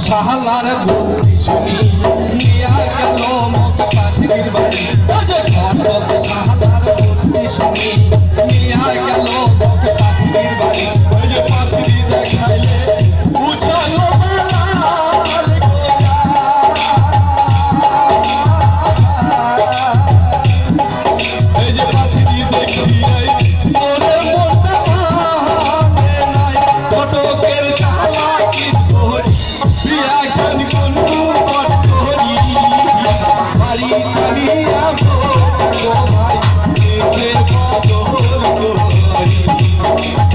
শাহালার বুদ্ধি শুনি নিয়া গেল মুখ পাখির বাড়ি ঘটক শাহালার বুদ্ধি শুনি নিয়া গেল মুখ পাখির বাড়ি ওই যে পাখি দেখাইলে বুঝালো এই যে পাখি দেখিয়ে ওরে মোটা মানে নাই ঘটকের চালাকি ধরি বিয়াখান কোনটু পটরি বাড়ি তাড়িয়া গো ভাই নিজের বদল করি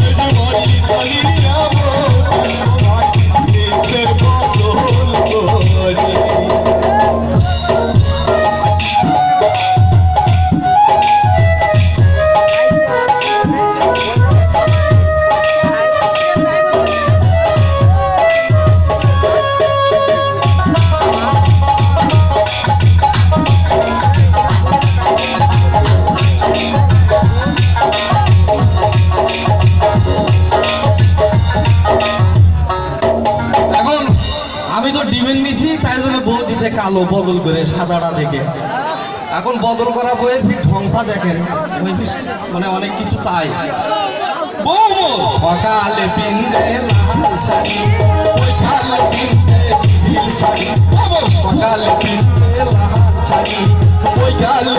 এই যে বাড়ি তাড়িয়া গো ভাই নিজের বদল করি। আমি তো ডিমেন্ড নিছি তাই জন্য বউ দিছে কালো বদল করে সাদাটা থেকে। এখন বদল করা বইয়ের ফির ঢংটা দেখেন মানে অনেক কিছু চাই। বউ সকালে পিন্দে লাল শাড়ি ওইখানে পিন্দে নীল শাড়ি সকালে পিন্দে লাল শাড়ি ওইখানে